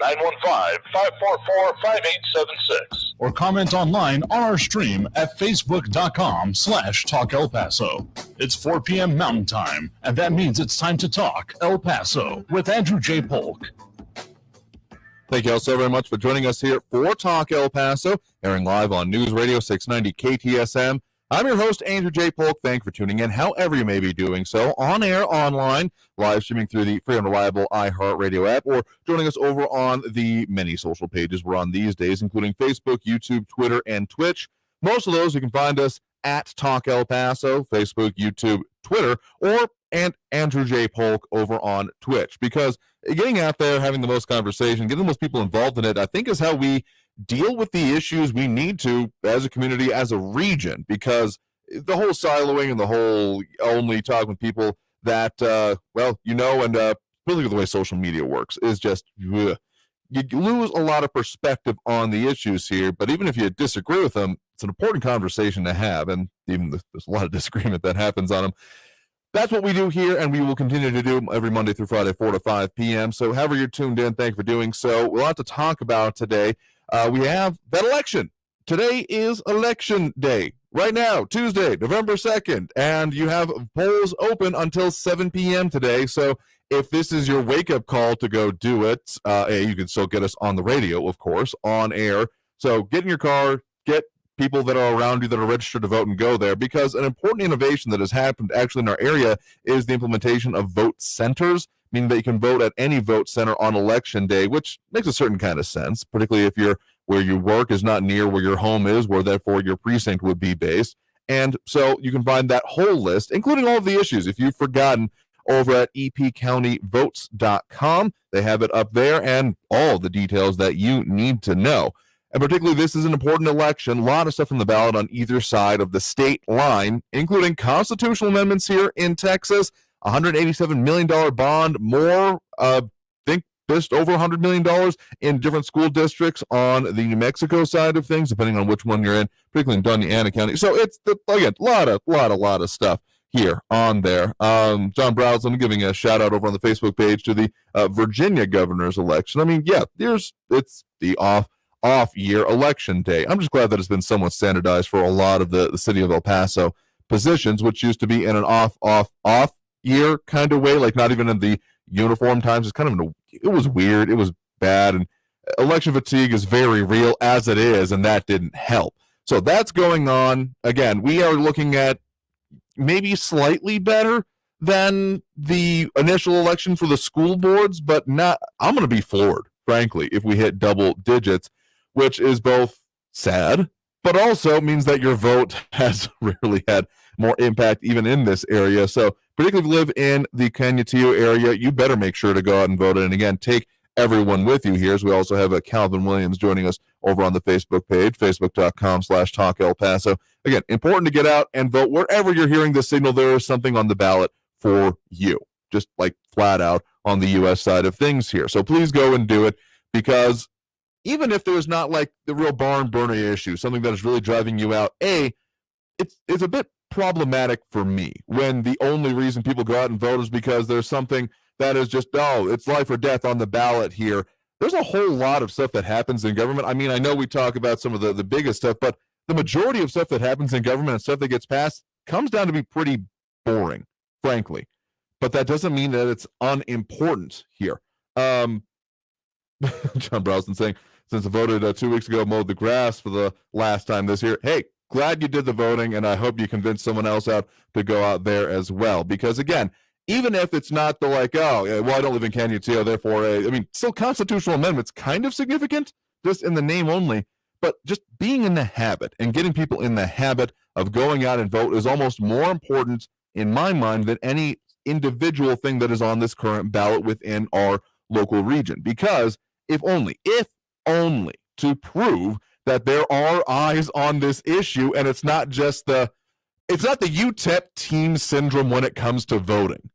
915-544-5876. Or comment online on our stream at facebook.com/Talk El Paso. It's 4 p.m. Mountain Time, and that means it's time to talk El Paso with Andrew J. Polk. Thank you all so very much for joining us here for Talk El Paso, airing live on News Radio 690 KTSM. I'm your host, Andrew J. Polk. Thank you for tuning in, however you may be doing so, on air, online, live streaming through the free and reliable iHeartRadio app, or joining us over on the many social pages we're on these days, including Facebook, YouTube, Twitter, and Twitch. Most of those, you can find us at Talk El Paso, Facebook, YouTube, Twitter, and Andrew J. Polk over on Twitch. Because getting out there, having the most conversation, getting the most people involved in it, I think is how we deal with the issues we need to as a community, as a region, because the whole siloing and the whole only talking with people that, and really the way social media works is just, you lose a lot of perspective on the issues here. But even if you disagree with them, it's an important conversation to have, and even there's a lot of disagreement that happens on them. That's what we do here, and we will continue to do every Monday through Friday, 4 to 5 p.m. So however you're tuned in, thank you for doing so. We'll have to talk about today. We have that election. Today is election day. Right now, Tuesday, November 2nd, and you have polls open until 7 p.m. today. So if this is your wake-up call to go do it, you can still get us on the radio, of course, on air. So get in your car, get people that are around you that are registered to vote and go there, because an important innovation that has happened actually in our area is the implementation of vote centers, meaning that you can vote at any vote center on election day, which makes a certain kind of sense, particularly if where you work is not near where your home is, where therefore your precinct would be based. And so you can find that whole list, including all of the issues, if you've forgotten, over at epcountyvotes.com. They have it up there and all the details that you need to know. And particularly, this is an important election. A lot of stuff on the ballot on either side of the state line, including constitutional amendments here in Texas, $187 million bond, more, just over $100 million in different school districts on the New Mexico side of things, depending on which one you're in, particularly in Doña County. So it's, again, a lot of stuff here on there. John Browsland giving a shout out over on the Facebook page to the Virginia governor's election. I mean, yeah, it's the off year election day. I'm just glad that it's been somewhat standardized for a lot of the city of El Paso positions, which used to be in an off year kind of way, like not even in the uniform times. It's kind of it was weird. It was bad. And election fatigue is very real as it is, and that didn't help. So that's going on. Again, we are looking at maybe slightly better than the initial election for the school boards, but not. I'm going to be floored, frankly, if we hit double digits, which is both sad, but also means that your vote has rarely had more impact even in this area. So particularly if you live in the Canutillo area, you better make sure to go out and vote. And again, take everyone with you here. As we also have Calvin Williams joining us over on the Facebook page, facebook.com/Talk El Paso. Again, important to get out and vote. Wherever you're hearing this signal, there is something on the ballot for you, just like flat out on the U.S. side of things here. So please go and do it, because even if there is not like the real barn burner issue, something that is really driving you out, it's a bit problematic for me when the only reason people go out and vote is because there's something that is just, it's life or death on the ballot here. There's a whole lot of stuff that happens in government. I mean, I know we talk about some of the biggest stuff, but the majority of stuff that happens in government and stuff that gets passed comes down to be pretty boring, frankly. But that doesn't mean that it's unimportant here. John Browson saying, since I voted 2 weeks ago, mowed the grass for the last time this year. Hey, glad you did the voting, and I hope you convinced someone else out to go out there as well. Because, again, even if it's not the I don't live in Canutillo, therefore, still constitutional amendments kind of significant, just in the name only. But just being in the habit and getting people in the habit of going out and vote is almost more important, in my mind, than any individual thing that is on this current ballot within our local region. Because if only to prove that there are eyes on this issue, and it's not the UTEP team syndrome when it comes to voting.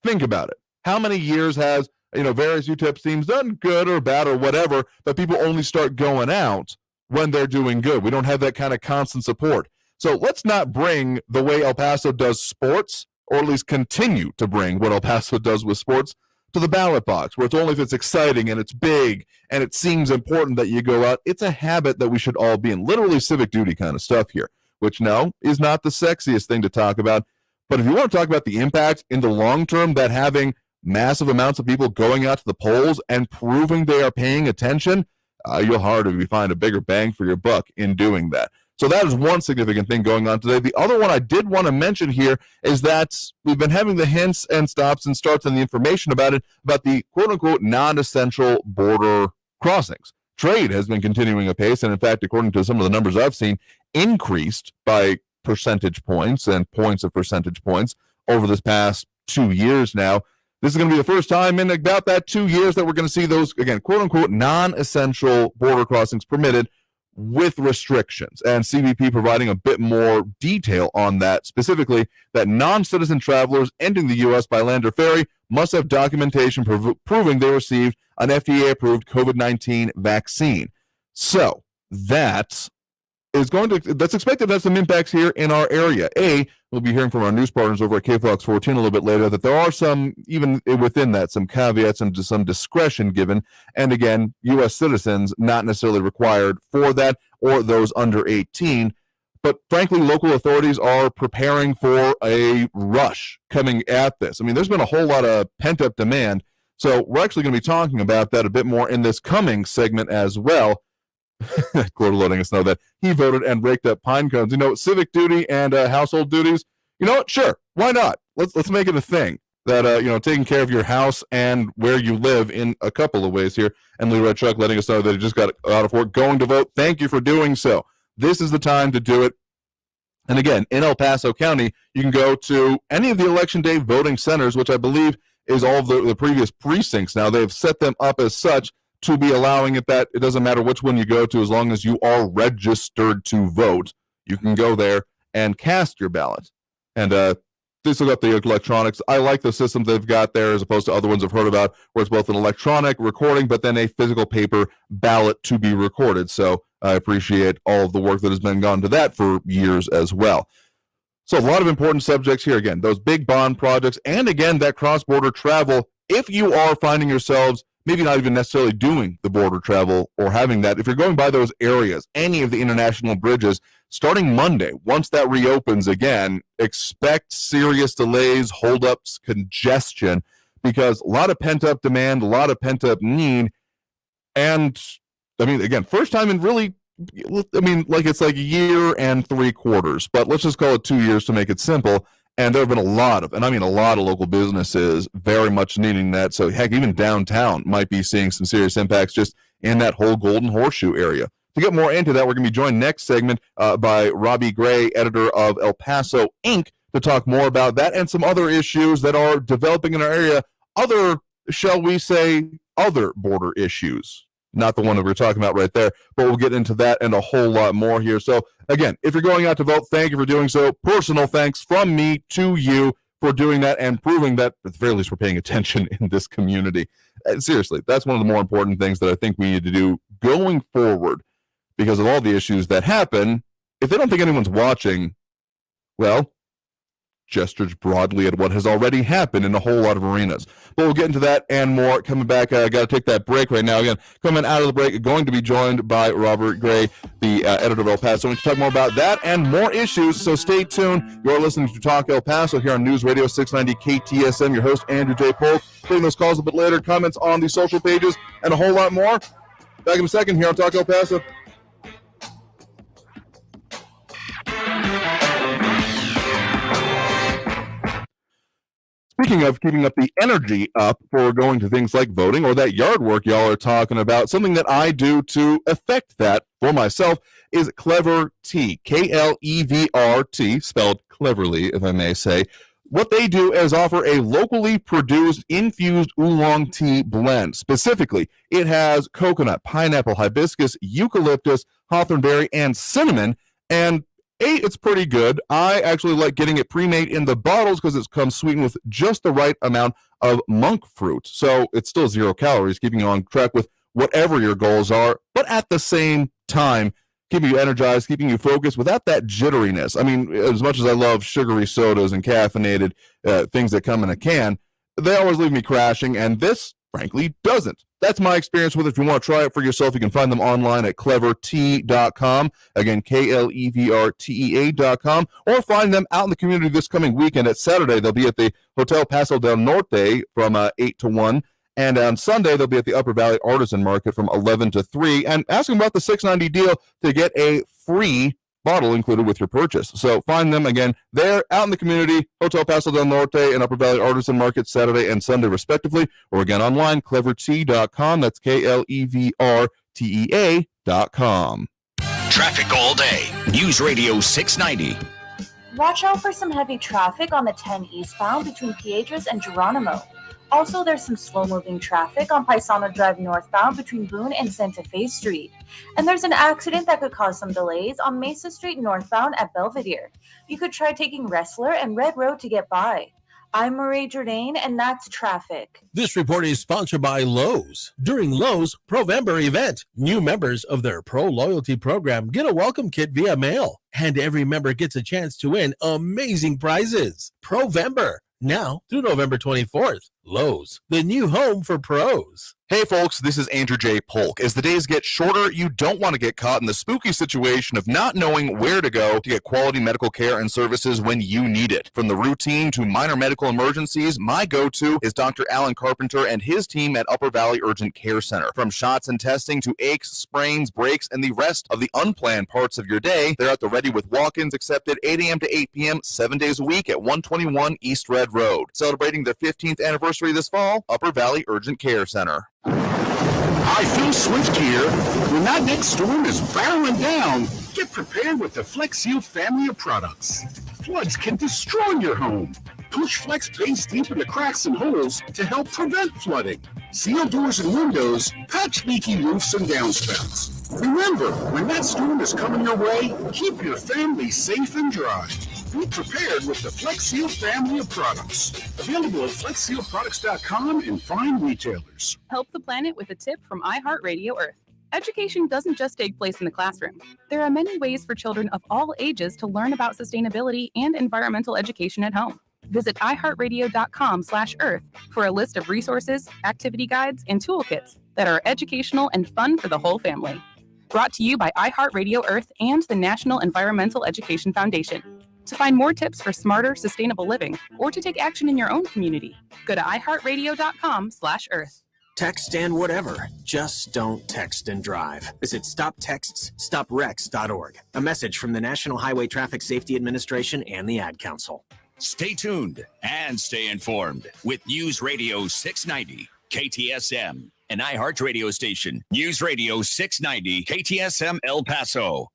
Think about it. How many years has various UTEP teams done good or bad or whatever, but people only start going out when they're doing good? We don't have that kind of constant support. So let's not bring the way El Paso does sports, or at least continue to bring what El Paso does with sports, to the ballot box, where it's only if it's exciting and it's big and it seems important that you go out. It's a habit that we should all be in, literally civic duty kind of stuff here, which no, is not the sexiest thing to talk about. But if you want to talk about the impact in the long term that having massive amounts of people going out to the polls and proving they are paying attention, you'll hardly find a bigger bang for your buck in doing that. So that is one significant thing going on today. The other one I did want to mention here is that we've been having the hints and stops and starts and the information about it, about the quote-unquote non-essential border crossings. Trade has been continuing apace, and in fact, according to some of the numbers I've seen, increased by percentage points and points of percentage points over this past 2 years now. This is going to be the first time in about that 2 years that we're going to see those, again, quote-unquote non-essential border crossings permitted with restrictions, and CBP providing a bit more detail on that, specifically that non-citizen travelers entering the U.S. by land or ferry must have documentation proving they received an FDA-approved COVID-19 vaccine. So that is that's expected to have some impacts here in our area. We'll be hearing from our news partners over at KFOX 14 a little bit later that there are some, even within that, some caveats and just some discretion given. And again, U.S. citizens not necessarily required for that, or those under 18. But frankly, local authorities are preparing for a rush coming at this. I mean, there's been a whole lot of pent-up demand. So we're actually going to be talking about that a bit more in this coming segment as well. Claude letting us know that he voted and raked up pine cones. You know, civic duty and household duties. You know what? Sure, why not? Let's make it a thing that taking care of your house and where you live in a couple of ways here. And Leroy Chuck letting us know that he just got out of work, going to vote. Thank you for doing so. This is the time to do it. And again, in El Paso County, you can go to any of the election day voting centers, which I believe is all of the previous precincts. Now they've set them up as such to be allowing it that it doesn't matter which one you go to, as long as you are registered to vote, you can go there and cast your ballot. And this has got the electronics. I like the system they've got there as opposed to other ones I've heard about, where it's both an electronic recording, but then a physical paper ballot to be recorded. So I appreciate all of the work that has been gone to that for years as well. So a lot of important subjects here. Again, those big bond projects, and again, that cross-border travel. If you are finding yourselves maybe not even necessarily doing the border travel or having that, if you're going by those areas, any of the international bridges, starting Monday, once that reopens again, expect serious delays, holdups, congestion, because a lot of pent-up demand, a lot of pent-up need. And, I mean, again, first time in really, I mean, like it's like a year and 3 quarters, but let's just call it 2 years to make it simple. And there have been a lot of local businesses very much needing that. So heck, even downtown might be seeing some serious impacts just in that whole Golden Horseshoe area. To get more into that, we're going to be joined next segment by Robby Gray, editor of El Paso Inc., to talk more about that and some other issues that are developing in our area. Other, shall we say, other border issues. Not the one that we're talking about right there, but we'll get into that and a whole lot more here. So again, if you're going out to vote, thank you for doing so. Personal thanks from me to you for doing that and proving that, at the very least, we're paying attention in this community. And seriously, that's one of the more important things that I think we need to do going forward, because of all the issues that happen. If they don't think anyone's watching, well, gestures broadly at what has already happened in a whole lot of arenas. But we'll get into that and more coming back. I got to take that break right now. Again, coming out of the break, going to be joined by Robby Gray, the editor of El Paso, and to talk more about that and more issues. So stay tuned. You're listening to Talk El Paso here on News Radio 690 KTSM. Your host, Andrew J. Polk. Taking those calls a bit later, comments on the social pages, and a whole lot more. Back in a second here on Talk El Paso. Speaking of keeping up the energy up for going to things like voting or that yard work y'all are talking about, something that I do to affect that for myself is Clever Tea, K-L-E-V-R-T, spelled cleverly, if I may say. What they do is offer a locally produced infused oolong tea blend. Specifically, it has coconut, pineapple, hibiscus, eucalyptus, hawthorn berry, and cinnamon, and it's pretty good. I actually like getting it pre-made in the bottles because it comes sweetened with just the right amount of monk fruit. So it's still 0 calories, keeping you on track with whatever your goals are, but at the same time, keeping you energized, keeping you focused without that jitteriness. I mean, as much as I love sugary sodas and caffeinated things that come in a can, they always leave me crashing, and this, frankly, doesn't. That's my experience with it. If you want to try it for yourself, you can find them online at clevertea.com. Again, KLEVRTEA.com. Or find them out in the community this coming weekend. At Saturday, they'll be at the Hotel Paso del Norte from 8 to 1. And on Sunday, they'll be at the Upper Valley Artisan Market from 11 to 3. And ask them about the $6.90 deal to get a free bottle included with your purchase. So find them again there out in the community, Hotel Paso del Norte and Upper Valley Artisan Market Saturday and Sunday respectively, or again online, clevertea.com. That's KLEVRTEA.com. Traffic all day. News Radio 690. Watch out for some heavy traffic on the 10 eastbound between Piedras and Geronimo. Also, there's some slow-moving traffic on Paisano Drive northbound between Boone and Santa Fe Street. And there's an accident that could cause some delays on Mesa Street northbound at Belvedere. You could try taking Wrestler and Red Road to get by. I'm Marie Jourdain, and that's traffic. This report is sponsored by Lowe's. During Lowe's Provember event, new members of their Pro Loyalty program get a welcome kit via mail, and every member gets a chance to win amazing prizes. Provember, now through November 24th. Lowe's, the new home for pros. Hey folks, this is Andrew J. Polk. As the days get shorter, you don't want to get caught in the spooky situation of not knowing where to go to get quality medical care and services when you need it. From the routine to minor medical emergencies, my go-to is Dr. Alan Carpenter and his team at Upper Valley Urgent Care Center. From shots and testing to aches, sprains, breaks, and the rest of the unplanned parts of your day, they're at the ready with walk-ins accepted 8 a.m. to 8 p.m. 7 days a week at 121 East Red Road. Celebrating their 15th anniversary this fall, Upper Valley Urgent Care Center. Hi, Phil Swift here. When that next storm is barreling down, get prepared with the Flex Seal family of products. Floods can destroy your home. Push Flex base deep in the cracks and holes to help prevent flooding. Seal doors and windows, patch leaky roofs and downspouts. Remember, when that storm is coming your way, keep your family safe and dry. Be prepared with the Flex Seal family of products. Available at flexsealproducts.com and fine retailers. Help the planet with a tip from iHeartRadio Earth. Education doesn't just take place in the classroom. There are many ways for children of all ages to learn about sustainability and environmental education at home. Visit iHeartRadio.com/Earth for a list of resources, activity guides, and toolkits that are educational and fun for the whole family. Brought to you by iHeartRadio Earth and the National Environmental Education Foundation. To find more tips for smarter, sustainable living, or to take action in your own community, go to iHeartRadio.com/Earth. Text and whatever. Just don't text and drive. Visit StopTextsStopWrecks.org. A message from the National Highway Traffic Safety Administration and the Ad Council. Stay tuned and stay informed with News Radio 690, KTSM, an iHeart radio station. News Radio 690, KTSM El Paso.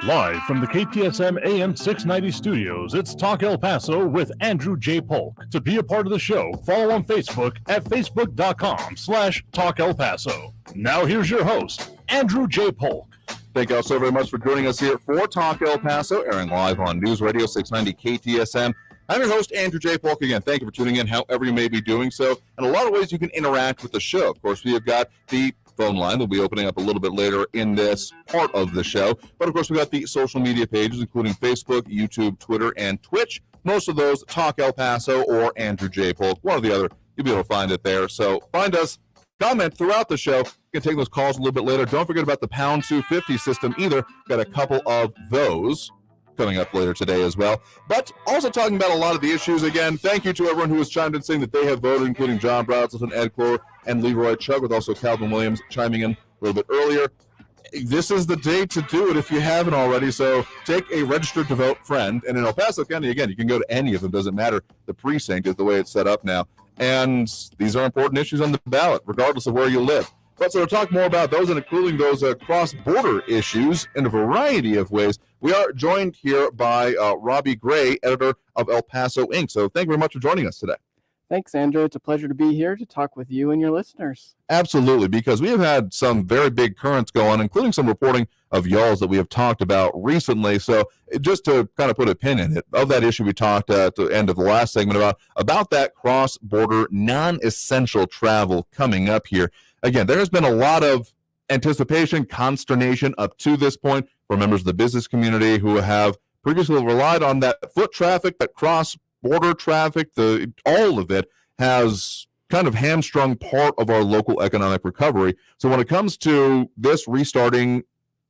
Live from the KTSM AM 690 studios, it's Talk El Paso with Andrew J. Polk. To be a part of the show, follow on Facebook at facebook.com/Talk El Paso. Now here's your host, Andrew J. Polk. Thank you all so very much for joining us here for Talk El Paso, airing live on News Radio 690 KTSM. I'm your host, Andrew J. Polk. Again, thank you for tuning in, however you may be doing so. And a lot of ways you can interact with the show. Of course, we have got the phone line. They'll be opening up a little bit later in this part of the show. But, of course, we've got the social media pages, including Facebook, YouTube, Twitter, and Twitch. Most of those, Talk El Paso or Andrew J. Polk. One or the other, you'll be able to find it there. So find us, comment throughout the show. You can take those calls a little bit later. Don't forget about the pound 250 system either. Got a couple of those coming up later today as well. But also talking about a lot of the issues. Again, thank you to everyone who has chimed in saying that they have voted, including John Brownson, Ed Clore, and Leroy Chug, with also Calvin Williams chiming in a little bit earlier. This is the day to do it if you haven't already. So take a registered to vote friend. And in El Paso County, again, you can go to any of them. Doesn't matter. The precinct is the way it's set up now. And these are important issues on the ballot, regardless of where you live. But so to talk more about those and including those cross-border issues in a variety of ways, we are joined here by Robby Gray, editor of El Paso Inc. So thank you very much for joining us today. Thanks, Andrew. It's a pleasure to be here to talk with you and your listeners. Absolutely, because we have had some very big currents go on, including some reporting of y'alls that we have talked about recently. So just to kind of put a pin in it, of that issue we talked at the end of the last segment about that cross-border non-essential travel coming up here. Again, there has been a lot of anticipation, consternation up to this point for members of the business community who have previously relied on that foot traffic, that cross-border traffic, all of it has kind of hamstrung part of our local economic recovery. So when it comes to this restarting,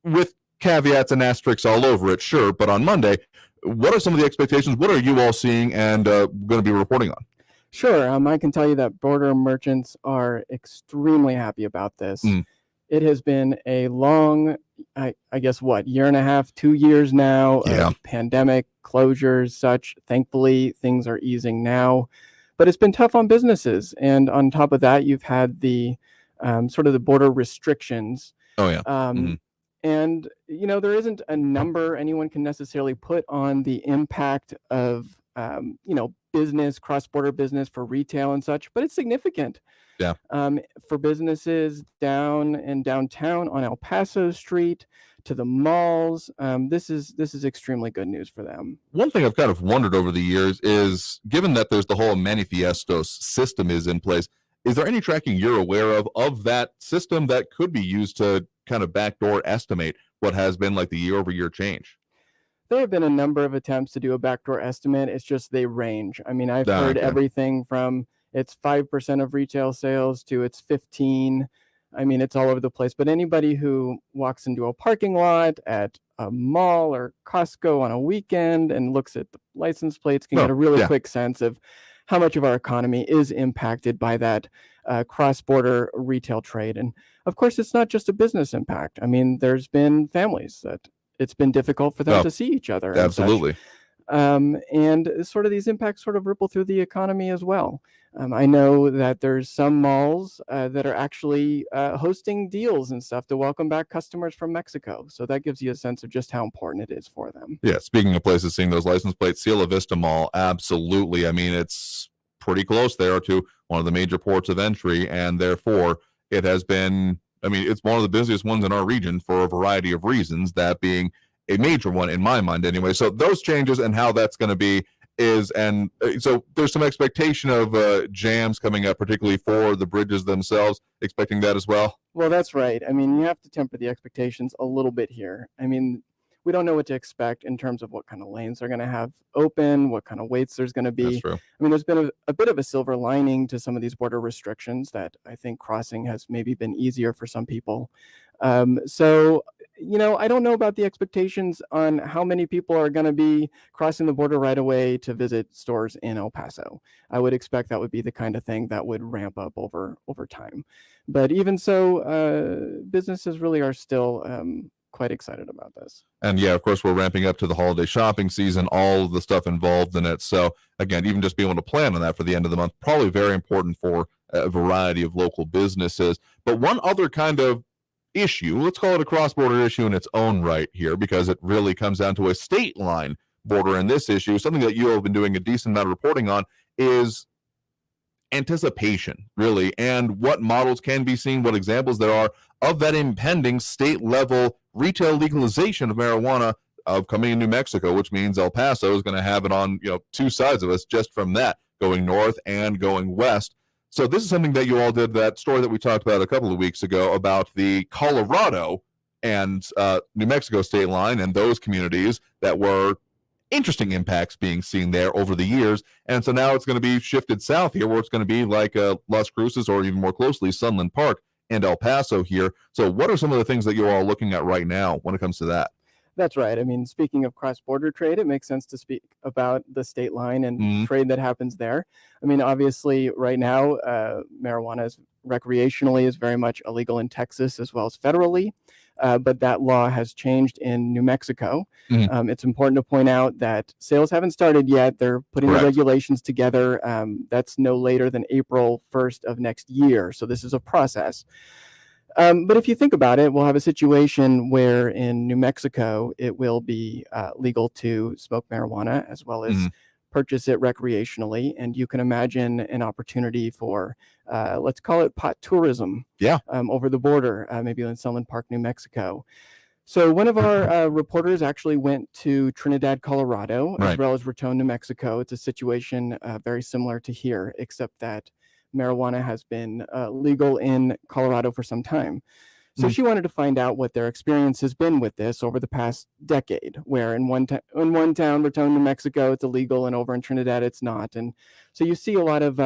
with caveats and asterisks all over it, sure, but on Monday, what are some of the expectations? What are you all seeing and going to be reporting on? Sure. I can tell you that border merchants are extremely happy about this. It has been a long, I guess, year and a half, 2 years now of pandemic closures, such. Thankfully, things are easing now, but it's been tough on businesses. And on top of that, you've had the sort of the border restrictions. Oh, yeah. And, there isn't a number anyone can necessarily put on the impact of, business, cross-border business for retail and such, but it's significant. Yeah. For businesses down in downtown on El Paso Street to the malls, this is extremely good news for them. One thing I've kind of wondered over the years is, given that there's the whole Manifiestos system is in place, is there any tracking you're aware of that system that could be used to kind of backdoor estimate what has been like the year-over-year change? There have been a number of attempts to do a backdoor estimate. It's just they range. I mean, I've heard everything from it's 5% of retail sales to it's 15%. I mean, it's all over the place. But anybody who walks into a parking lot at a mall or Costco on a weekend and looks at the license plates can get a really quick sense of how much of our economy is impacted by that cross-border retail trade. And of course, it's not just a business impact. I mean, there's been families that it's been difficult for them to see each other. Absolutely. And sort of these impacts sort of ripple through the economy as well. I know that there's some malls that are actually hosting deals and stuff to welcome back customers from Mexico. So that gives you a sense of just how important it is for them. Yeah, speaking of places seeing those license plates, Cielo Vista Mall, absolutely. I mean, it's pretty close there to one of the major ports of entry, and therefore it has been, it's one of the busiest ones in our region for a variety of reasons, that being a major one in my mind anyway. So those changes and how that's going to be so there's some expectation of jams coming up, particularly for the bridges themselves, expecting that as well. Well, that's right. I mean, you have to temper the expectations a little bit here. I mean, we don't know what to expect in terms of what kind of lanes they're going to have open, what kind of waits there's going to be. That's true. I mean, there's been a bit of a silver lining to some of these border restrictions that I think crossing has maybe been easier for some people. So, I don't know about the expectations on how many people are going to be crossing the border right away to visit stores in El Paso. I would expect that would be the kind of thing that would ramp up over time. But even so, businesses really are still quite excited about this. And yeah, of course, we're ramping up to the holiday shopping season, all of the stuff involved in it. So again, even just being able to plan on that for the end of the month, probably very important for a variety of local businesses. But one other kind of issue, let's call it a cross-border issue in its own right here, because it really comes down to a state line border in this issue. Something that you have been doing a decent amount of reporting on is anticipation, really, and what models can be seen, what examples there are of that impending state-level retail legalization of marijuana coming in New Mexico, which means El Paso is going to have it on two sides of us just from that, going north and going west. So this is something that you all did, that story that we talked about a couple of weeks ago about the Colorado and New Mexico state line and those communities that were interesting impacts being seen there over the years. And so now it's going to be shifted south here, where it's going to be like Las Cruces, or even more closely, Sunland Park and El Paso here. So what are some of the things that you're all looking at right now when it comes to that? That's right. I mean, speaking of cross-border trade, it makes sense to speak about the state line and trade that happens there. I mean, obviously, right now, marijuana recreationally is very much illegal in Texas as well as federally, but that law has changed in New Mexico. It's important to point out that sales haven't started yet. They're putting the regulations together. That's no later than April 1st of next year. So this is a process. But if you think about it, we'll have a situation where in New Mexico, it will be legal to smoke marijuana as well as purchase it recreationally. And you can imagine an opportunity for, let's call it pot tourism over the border, maybe in Sunland Park, New Mexico. So one of our reporters actually went to Trinidad, Colorado, as well as Raton, New Mexico. It's a situation very similar to here, except that marijuana has been legal in Colorado for some time. So she wanted to find out what their experience has been with this over the past decade, where in one town, Raton, New Mexico, it's illegal, and over in Trinidad, it's not. And so you see a lot of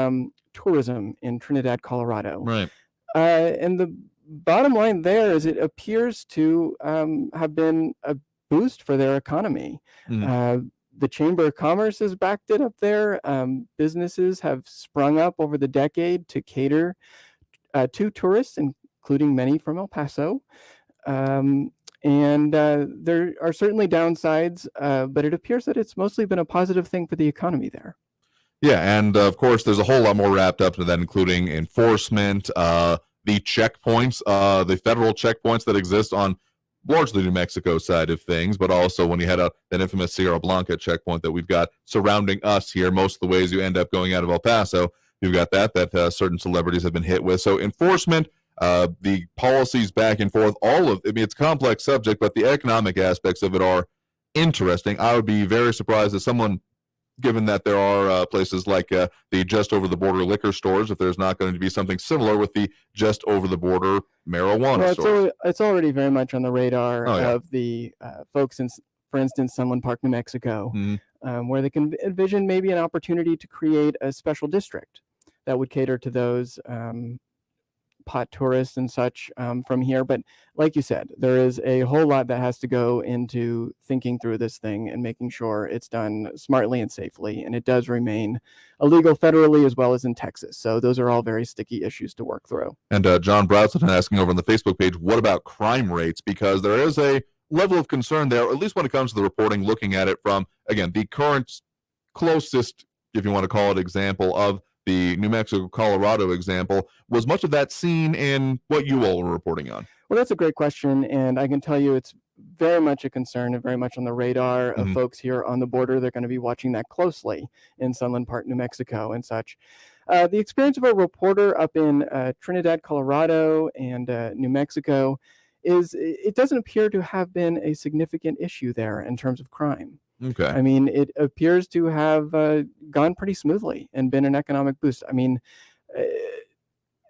tourism in Trinidad, Colorado. Right. And the bottom line there is it appears to have been a boost for their economy. The Chamber of Commerce has backed it up there. Businesses have sprung up over the decade to cater to tourists, including many from El Paso. And there are certainly downsides, but it appears that it's mostly been a positive thing for the economy there. Yeah, and of course, there's a whole lot more wrapped up to that, including enforcement, the checkpoints, the federal checkpoints that exist on largely New Mexico side of things, but also when you head out that infamous Sierra Blanca checkpoint that we've got surrounding us here, most of the ways you end up going out of El Paso, you've got that certain celebrities have been hit with. So enforcement, the policies back and forth, it's a complex subject, but the economic aspects of it are interesting. I would be very surprised if someone, given that there are places like the just over the border liquor stores, if there's not going to be something similar with the just over the border marijuana stores. It's already very much on the radar of the folks in, for instance, Sunland Park, New Mexico, where they can envision maybe an opportunity to create a special district that would cater to those pot tourists and such from here. But like you said, there is a whole lot that has to go into thinking through this thing and making sure it's done smartly and safely. And it does remain illegal federally as well as in Texas. So those are all very sticky issues to work through. And John Brownson asking over on the Facebook page, what about crime rates? Because there is a level of concern there, at least when it comes to the reporting, looking at it from, again, the current closest, if you want to call it, example of the New Mexico, Colorado example. Was much of that seen in what you all were reporting on? Well, that's a great question. And I can tell you it's very much a concern and very much on the radar of folks here on the border. They're going to be watching that closely in Sunland Park, New Mexico and such. The experience of a reporter up in Trinidad, Colorado and New Mexico is it doesn't appear to have been a significant issue there in terms of crime. Okay. I mean, it appears to have gone pretty smoothly and been an economic boost. I mean,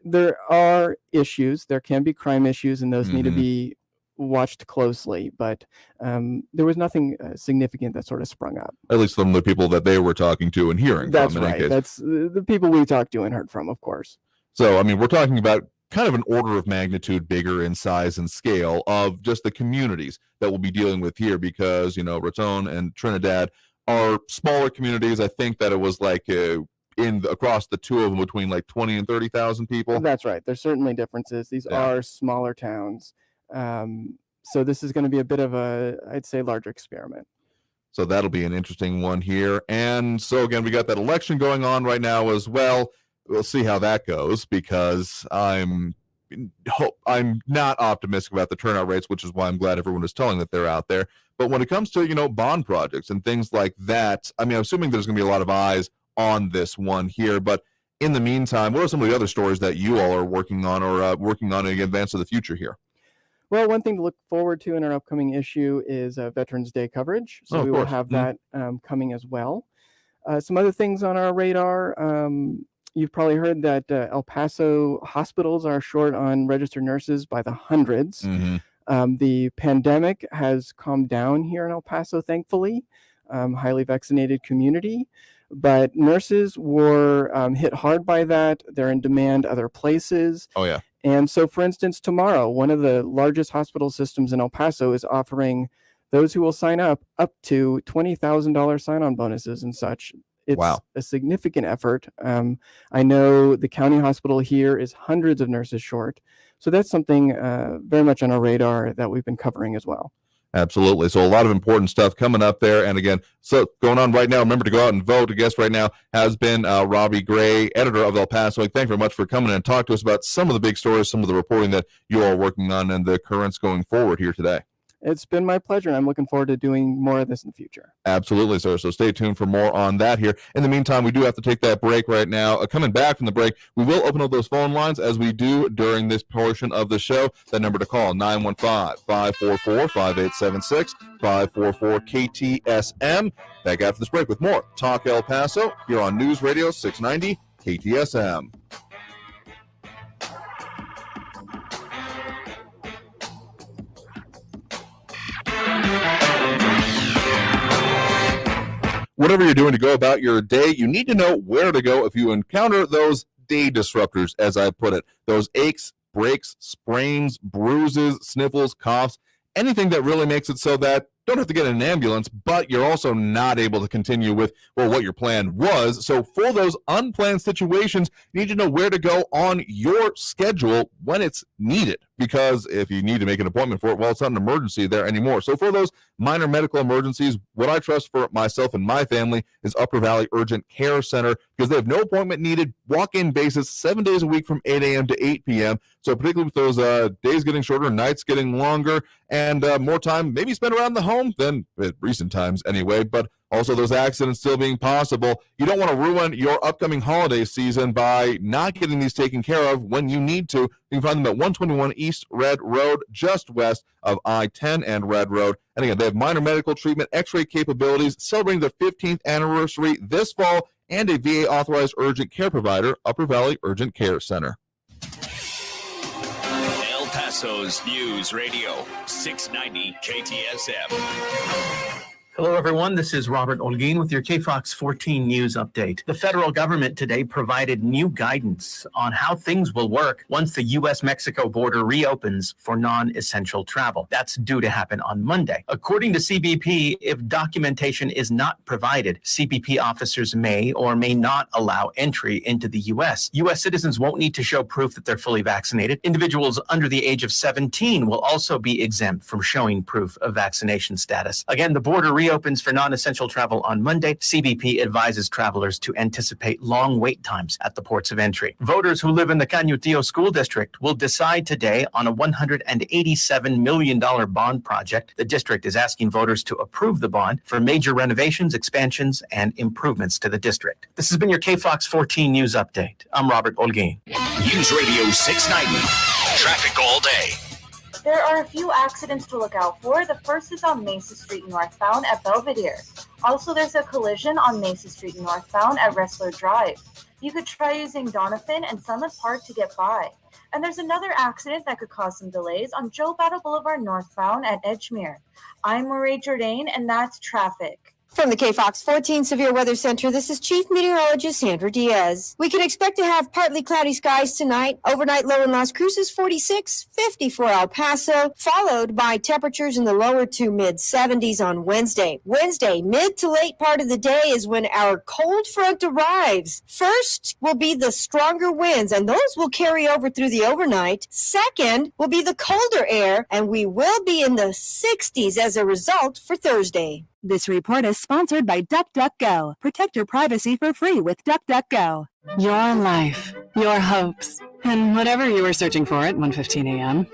there are issues. There can be crime issues, and those need to be watched closely. But there was nothing significant that sort of sprung up. At least from the people that they were talking to and hearing That's from. That's right. That's the people we talked to and heard from, of course. So, I mean, we're talking about kind of an order of magnitude bigger in size and scale of just the communities that we'll be dealing with here, because, you know, Raton and Trinidad are smaller communities. I think that it was like across the two of them between like 20 and 30,000 people. That's right. There's certainly differences. These are smaller towns. So this is going to be a bit of I'd say, larger experiment. So that'll be an interesting one here. And so again, we got that election going on right now as well. We'll see how that goes, because I'm not optimistic about the turnout rates, which is why I'm glad everyone is telling that they're out there. But when it comes to, you know, bond projects and things like that, I mean, I'm assuming there's going to be a lot of eyes on this one here. But in the meantime, what are some of the other stories that you all are working on or working on in advance of the future here? Well, one thing to look forward to in our upcoming issue is Veterans Day coverage. So we will have that coming as well. Some other things on our radar. You've probably heard that El Paso hospitals are short on registered nurses by the hundreds. The pandemic has calmed down here in El Paso, thankfully. Highly vaccinated community. But nurses were hit hard by that. They're in demand other places. Oh, yeah. And so, for instance, tomorrow, one of the largest hospital systems in El Paso is offering those who will sign up to $20,000 sign-on bonuses and such. It's a significant effort. I know the county hospital here is hundreds of nurses short. So that's something very much on our radar that we've been covering as well. Absolutely. So a lot of important stuff coming up there. And again, so going on right now, remember to go out and vote. A guest right now has been Robby Gray, editor of El Paso. Thank you very much for coming and talk to us about some of the big stories, some of the reporting that you are working on and the currents going forward here today. It's been my pleasure, and I'm looking forward to doing more of this in the future. Absolutely, sir. So stay tuned for more on that here. In the meantime, we do have to take that break right now. Coming back from the break, we will open up those phone lines as we do during this portion of the show. That number to call, 915-544-5876, 544-KTSM. Back after this break with more Talk El Paso here on News Radio 690 KTSM. whatever you're doing to go about your day, you need to know where to go if you encounter those day disruptors, as I put it. Those aches, breaks, sprains, bruises, sniffles, coughs, anything that really makes it so that you don't have to get in an ambulance, but you're also not able to continue with, well, what your plan was. So for those unplanned situations, you need to know where to go on your schedule when it's needed. Because if you need to make an appointment for it, well, it's not an emergency there anymore. So for those minor medical emergencies, what I trust for myself and my family is Upper Valley Urgent Care Center, because they have no appointment needed, walk-in basis, 7 days a week from 8 a.m. to 8 p.m. So particularly with those days getting shorter, nights getting longer, and more time maybe spent around the home than at recent times anyway, but also those accidents still being possible. You don't want to ruin your upcoming holiday season by not getting these taken care of when you need to. You can find them at 121 East Red Road, just west of I-10 and Red Road. And again, they have minor medical treatment, x-ray capabilities, celebrating their 15th anniversary this fall, and a VA-authorized urgent care provider, Upper Valley Urgent Care Center. El Paso's News Radio 690 KTSM. Hello, everyone. This is Robert Olguin with your KFOX 14 News Update. The federal government today provided new guidance on how things will work once the U.S.-Mexico border reopens for non-essential travel. That's due to happen on Monday. According to CBP, if documentation is not provided, CBP officers may or may not allow entry into the U.S. U.S. citizens won't need to show proof that they're fully vaccinated. Individuals under the age of 17 will also be exempt from showing proof of vaccination status. Again, the border reopens for non-essential travel on Monday. CBP advises travelers to anticipate long wait times at the ports of entry. Voters who live in the Cañutillo School District will decide today on a $187 million bond project. The district is asking voters to approve the bond for major renovations, expansions, and improvements to the district. This has been your KFOX 14 News Update. I'm Robert Olguin. News Radio 690. Traffic all day. There are a few accidents to look out for. The first is on Mesa Street northbound at Belvedere. Also, there's a collision on Mesa Street northbound at Wrestler Drive. You could try using Donovan and Sunland Park to get by. And there's another accident that could cause some delays on Joe Battle Boulevard northbound at Edgemere. I'm Marie Jourdain, and that's traffic. From the KFOX 14 Severe Weather Center, this is Chief Meteorologist Sandra Diaz. We can expect to have partly cloudy skies tonight. Overnight low in Las Cruces, 46, 50 for El Paso, followed by temperatures in the lower to mid-70s on Wednesday. Wednesday, mid to late part of the day is when our cold front arrives. First will be the stronger winds, and those will carry over through the overnight. Second will be the colder air, and we will be in the 60s as a result for Thursday. This report is sponsored by DuckDuckGo. Protect your privacy for free with DuckDuckGo. Your life, your hopes, and whatever you were searching for at 1:15 a.m.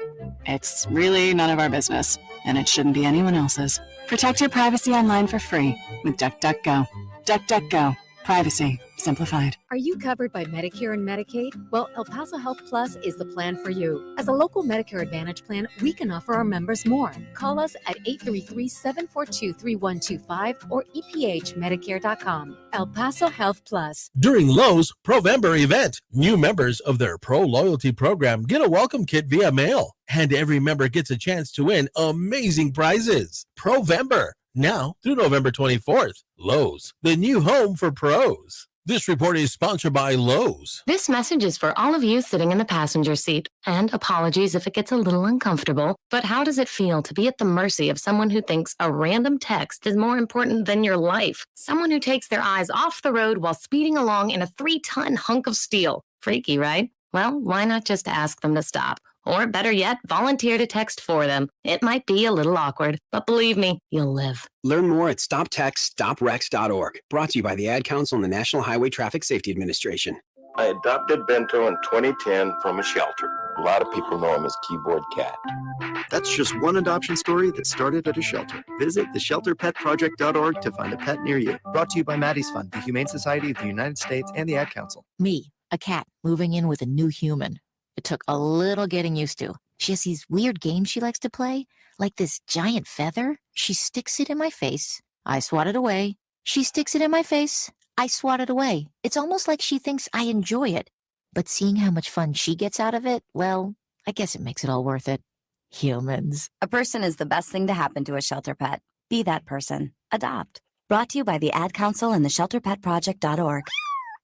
It's really none of our business, and it shouldn't be anyone else's. Protect your privacy online for free with DuckDuckGo. DuckDuckGo. Privacy simplified. Are you covered by Medicare and Medicaid? Well, El Paso Health Plus is the plan for you. As a local Medicare Advantage plan, we can offer our members more. Call us at 833-742-3125 or ephmedicare.com. El Paso Health Plus. During Lowe's Provember event, new members of their Pro Loyalty program get a welcome kit via mail, and every member gets a chance to win amazing prizes. Provember, now through November 24th. Lowe's, the new home for pros. This report is sponsored by Lowe's. This message is for all of you sitting in the passenger seat. And apologies if it gets a little uncomfortable, but how does it feel to be at the mercy of someone who thinks a random text is more important than your life? Someone who takes their eyes off the road while speeding along in a 3-ton hunk of steel. Freaky, right? Well, why not just ask them to stop? Or better yet, volunteer to text for them. It might be a little awkward, but believe me, you'll live. Learn more at stoptextstoprex.org. Brought to you by the Ad Council and the National Highway Traffic Safety Administration. I adopted Bento in 2010 from a shelter. A lot of people know him as Keyboard Cat. That's just one adoption story that started at a shelter. Visit theshelterpetproject.org to find a pet near you. Brought to you by Maddie's Fund, the Humane Society of the United States, and the Ad Council. Me, a cat, moving in with a new human. It took a little getting used to. She has these weird games she likes to play, like this giant feather. She sticks it in my face. I swat it away. She sticks it in my face. I swat it away. It's almost like she thinks I enjoy it. But seeing how much fun she gets out of it, well, I guess it makes it all worth it. Humans. A person is the best thing to happen to a shelter pet. Be that person. Adopt. Brought to you by the Ad Council and the ShelterPetProject.org.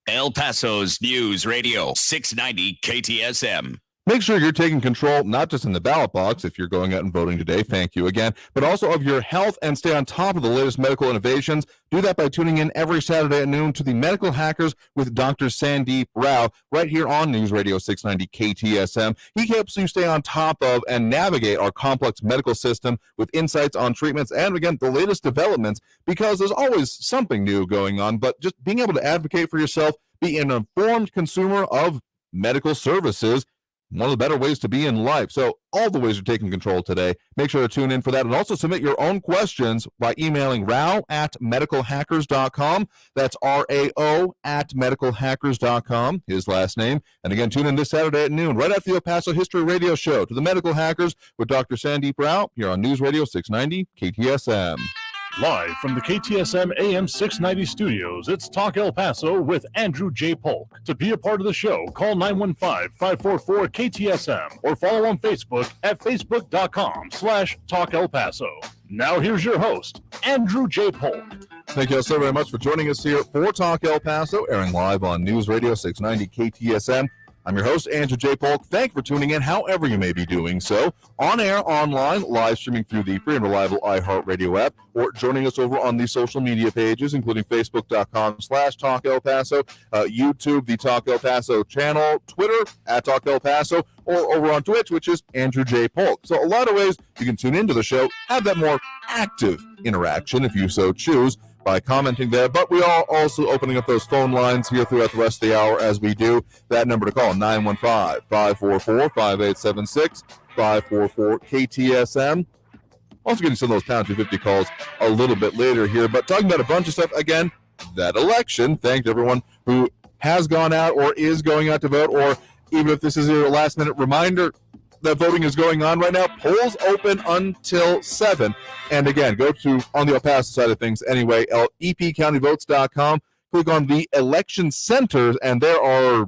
El Paso's News Radio 690 KTSM. Make sure you're taking control, not just in the ballot box if you're going out and voting today, thank you again, but also of your health and stay on top of the latest medical innovations. Do that by tuning in every Saturday at noon to the Medical Hackers with Dr. Sandeep Rao right here on News Radio 690 KTSM. He helps you stay on top of and navigate our complex medical system with insights on treatments and, again, the latest developments, because there's always something new going on, but just being able to advocate for yourself, be an informed consumer of medical services, one of the better ways to be in life. So all the ways you're taking control today. Make sure to tune in for that, and also submit your own questions by emailing rao@medicalhackers.com. That's RAO@medicalhackers.com, his last name. And again, tune in this Saturday at noon, right after the El Paso History Radio Show, to the Medical Hackers with Dr. Sandeep Rao here on News Radio 690 KTSM. Live from the KTSM AM 690 studios, it's Talk El Paso with Andrew J. Polk. To be a part of the show, call 915-544-KTSM or follow on Facebook at facebook.com/Talk El Paso. Now here's your host, Andrew J. Polk. Thank you all so very much for joining us here for Talk El Paso, airing live on News Radio 690 KTSM. I'm your host, Andrew J. Polk. Thank you for tuning in, however you may be doing so. On air, online, live streaming through the free and reliable iHeartRadio app, or joining us over on the social media pages, including facebook.com/Talk El Paso, YouTube, the Talk El Paso channel, Twitter, @Talk El Paso, or over on Twitch, which is Andrew J. Polk. So a lot of ways you can tune into the show, have that more active interaction if you so choose, by commenting there, but we are also opening up those phone lines here throughout the rest of the hour as we do. That number to call, 915-544-5876, 544-KTSM. Also getting some of those pound 250 calls a little bit later here, but talking about a bunch of stuff. Again, that election, thank everyone who has gone out or is going out to vote, or even if this is your last minute reminder that voting is going on right now. Polls open until 7. And again, go to, on the El Paso side of things anyway, epcountyvotes.com. Click on the election centers, and there's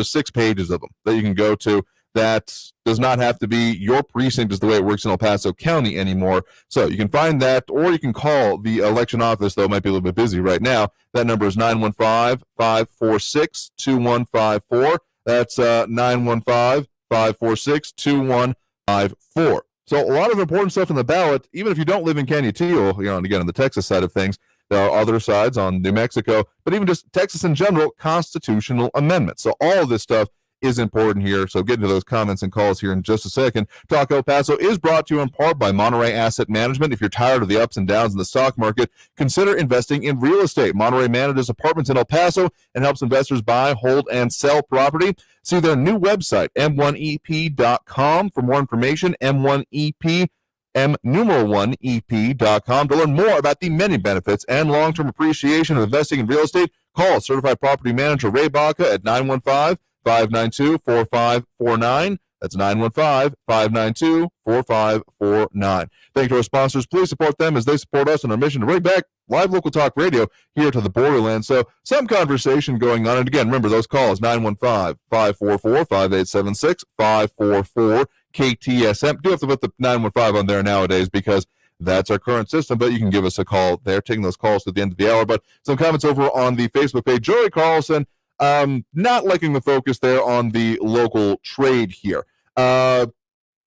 6 pages of them that you can go to. That does not have to be your precinct is the way it works in El Paso County anymore. So you can find that, or you can call the election office, though it might be a little bit busy right now. That number is 915-546-2154. That's 915-546-2154. So a lot of important stuff in the ballot, even if you don't live in Canutillo, and again, on the Texas side of things, there are other sides on New Mexico, but even just Texas in general, constitutional amendments. So all of this stuff is important here. So get into those comments and calls here in just a second. Talk El Paso is brought to you in part by Monterey Asset Management. If you're tired of the ups and downs in the stock market, consider investing in real estate. Monterey manages apartments in El Paso and helps investors buy, hold, and sell property. See their new website, m1ep.com, for more information, m1ep.com, to learn more about the many benefits and long-term appreciation of investing in real estate. Call certified property manager Ray Baca at 915-592-4549. That's 915-592-4549. Thank you to our sponsors. Please support them as they support us in our mission to bring back live local talk radio here to the borderland. So some conversation going on. And again, remember those calls, 915-544-5876, 544-KTSM. Do have to put the 915 on there nowadays because that's our current system, but you can give us a call there, taking those calls to the end of the hour. But some comments over on the Facebook page. Joey Carlson, not liking the focus there on the local trade here.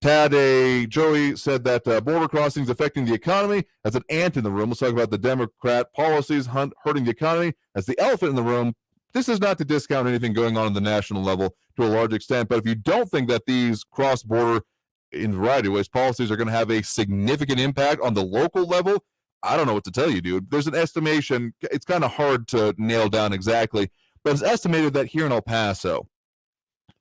Joey said that border crossings affecting the economy. As an ant in the room, let's talk about the Democrat policies hurting the economy. As the elephant in the room, this is not to discount anything going on the national level to a large extent, but if you don't think that these cross-border, in a variety of ways, policies are going to have a significant impact on the local level, I don't know what to tell you, dude. There's an estimation. It's kind of hard to nail down exactly, but it's estimated that here in El Paso,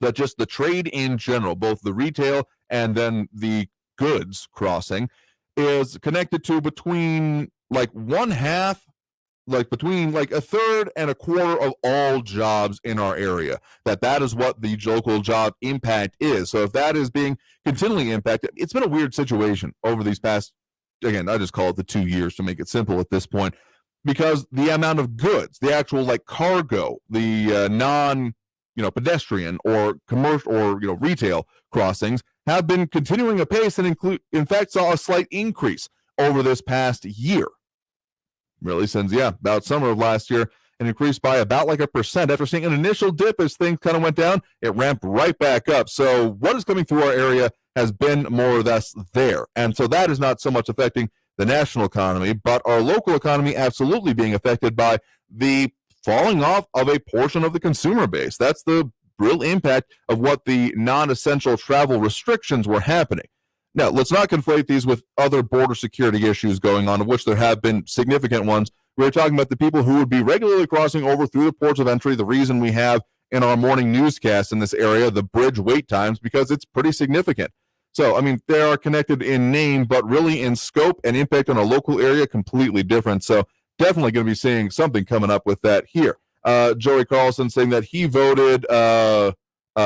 that just the trade in general, both the retail and then the goods crossing, is connected to between between a third and a quarter of all jobs in our area. That is what the local job impact is. So if that is being continually impacted, it's been a weird situation over these past, again, I just call it the 2 years to make it simple at this point, because the amount of goods, the actual cargo, the pedestrian or commercial or retail crossings have been continuing apace and in fact saw a slight increase over this past year. really since, about summer of last year, and increased by about like 1%. After seeing an initial dip as things kind of went down, it ramped right back up. So what is coming through our area has been more or less there. And so that is not so much affecting the national economy, but our local economy absolutely being affected by the falling off of a portion of the consumer base. That's the real impact of what the non-essential travel restrictions were happening. Now, let's not conflate these with other border security issues going on, of which there have been significant ones. We're talking about the people who would be regularly crossing over through the ports of entry. The reason we have in our morning newscast in this area the bridge wait times, because it's pretty significant. So, I mean, they are connected in name, but really in scope and impact on a local area, completely different. So definitely going to be seeing something coming up with that here. Joey Carlson saying that he voted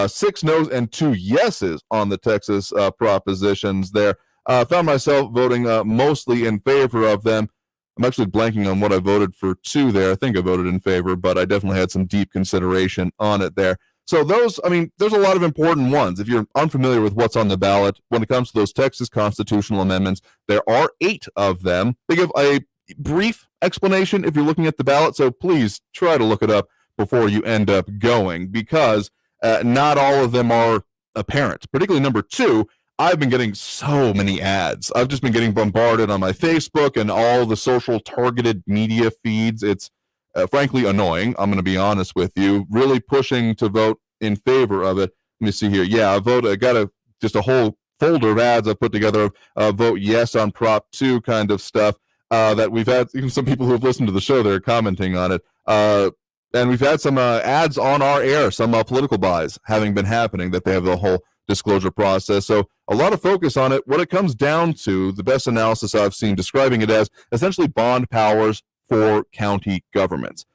6 no's and 2 yeses on the Texas propositions there. Found myself voting mostly in favor of them. I'm actually blanking on what I voted for 2 there. I think I voted in favor, but I definitely had some deep consideration on it there. So those, I mean, there's a lot of important ones. If you're unfamiliar with what's on the ballot, when it comes to those Texas constitutional amendments, there are 8 of them. They give a brief explanation if you're looking at the ballot, so please try to look it up before you end up going, because not all of them are apparent. Particularly number 2, I've been getting so many ads. I've just been getting bombarded on my Facebook and all the social targeted media feeds. It's frankly annoying. I'm going to be honest with you. Really pushing to vote in favor of it. Let me see here. Yeah, I got just a whole folder of ads I put together of vote yes on Prop 2 kind of stuff that we've had. Even some people who have listened to the show, they're commenting on it. And we've had some ads on our air, some political buys having been happening, that they have the whole disclosure process. So a lot of focus on it. What it comes down to, the best analysis I've seen describing it as essentially bond powers for county governments,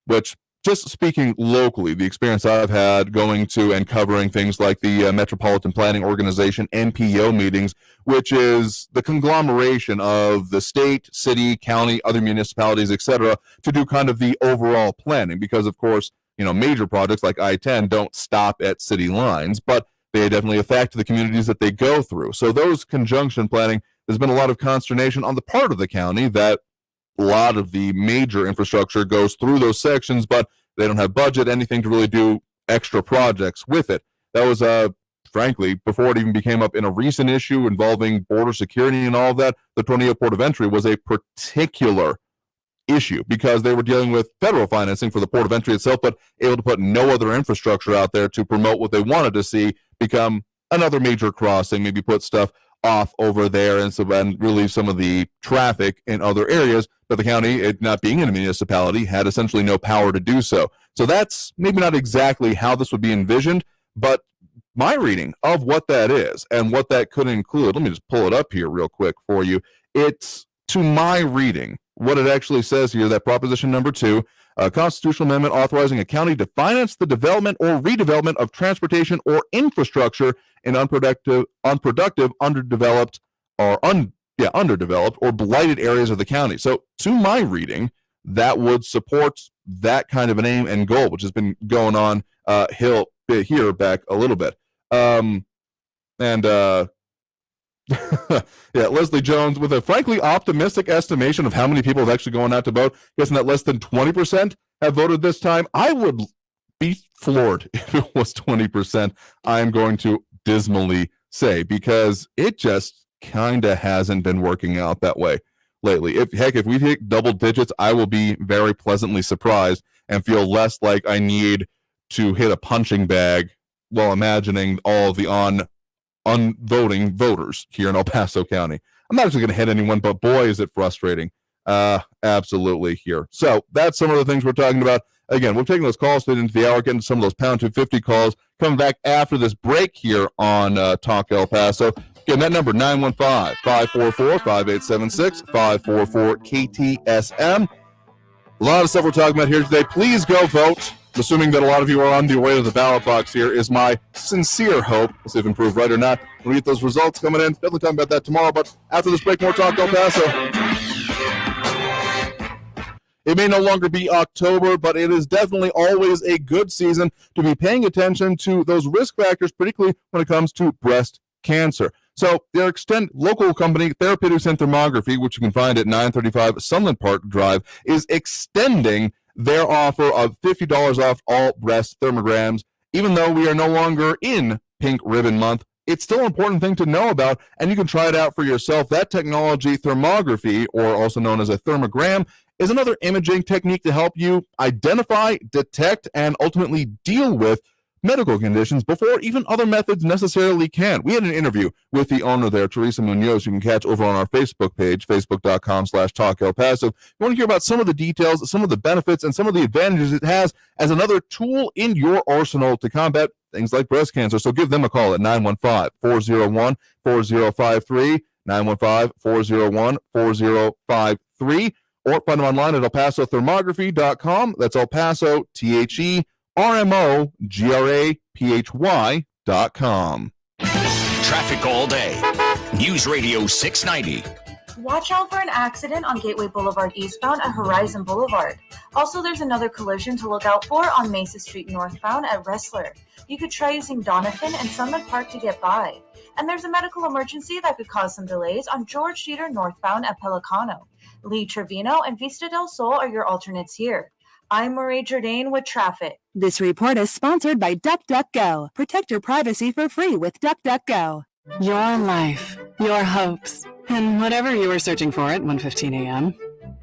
which, just speaking locally, the experience I've had going to and covering things like the Metropolitan Planning Organization, MPO meetings, which is the conglomeration of the state, city, county, other municipalities, etc., to do kind of the overall planning, because of course, major projects like I-10 don't stop at city lines, but they definitely affect the communities that they go through. So those conjunction planning, there's been a lot of consternation on the part of the county that a lot of the major infrastructure goes through those sections, but they don't have budget, anything to really do extra projects with it. That was, frankly, before it even became up in a recent issue involving border security and all of that, the Tornillo Port of Entry was a particular issue because they were dealing with federal financing for the port of entry itself, but able to put no other infrastructure out there to promote what they wanted to see become another major crossing, maybe put stuff off over there and relieve some of the traffic in other areas, but the county, it not being in a municipality, had essentially no power to do so. So that's maybe not exactly how this would be envisioned, but my reading of what that is and what that could include, let me just pull it up here real quick for you. It's, to my reading, what it actually says here, that proposition number 2, a constitutional amendment authorizing a county to finance the development or redevelopment of transportation or infrastructure in unproductive, underdeveloped, or underdeveloped or blighted areas of the county. So, to my reading, that would support that kind of an aim and goal, which has been going on here back a little bit. Yeah, Leslie Jones with a frankly optimistic estimation of how many people have actually gone out to vote, guessing that less than 20% have voted this time. I would be floored if it was 20%, I'm going to dismally say, because it just kind of hasn't been working out that way lately. If we hit double digits, I will be very pleasantly surprised and feel less like I need to hit a punching bag while imagining all the unvoting voters here in El Paso County. I'm not actually going to hit anyone, but boy, is it frustrating. Absolutely here. So that's some of the things we're talking about. Again, we're taking those calls into the hour, getting some of those pound 250 calls, coming back after this break here on Talk El Paso. Again, that number, 915-544-5876, 544-KTSM. A lot of stuff we're talking about here today. Please go vote. Assuming that a lot of you are on the way to the ballot box here is my sincere hope. We'll see if improved right or not. When we get those results coming in, definitely talking about that tomorrow. But after this break, more Talk El Paso. It may no longer be October, but it is definitely always a good season to be paying attention to those risk factors, particularly when it comes to breast cancer. So their local company, Therapeutics and Thermography, which you can find at 935 Sunland Park Drive, is extending their offer of $50 off all breast thermograms. Even though we are no longer in Pink Ribbon Month, it's still an important thing to know about, and you can try it out for yourself. That technology, thermography, or also known as a thermogram, is another imaging technique to help you identify, detect, and ultimately deal with medical conditions before even other methods necessarily can. We had an interview with the owner there, Teresa Munoz, you can catch over on our Facebook page, facebook.com/Talk El Paso. You want to hear about some of the details, some of the benefits, and some of the advantages it has as another tool in your arsenal to combat things like breast cancer. So give them a call at 915-401-4053, 915-401-4053, or find them online at elpasothermography.com. That's El Paso, TheRmography.com. Traffic all day. News Radio 690. Watch out for an accident on Gateway Boulevard eastbound at Horizon Boulevard. Also, there's another collision to look out for on Mesa Street northbound at Wrestler. You could try using Donovan and Sunland Park to get by. And there's a medical emergency that could cause some delays on George Jeter northbound at Pelicano. Lee Trevino and Vista del Sol are your alternates here. I'm Marie Jourdain with traffic. This report is sponsored by DuckDuckGo. Protect your privacy for free with DuckDuckGo. Your life, your hopes, and whatever you were searching for at 1:15 a.m.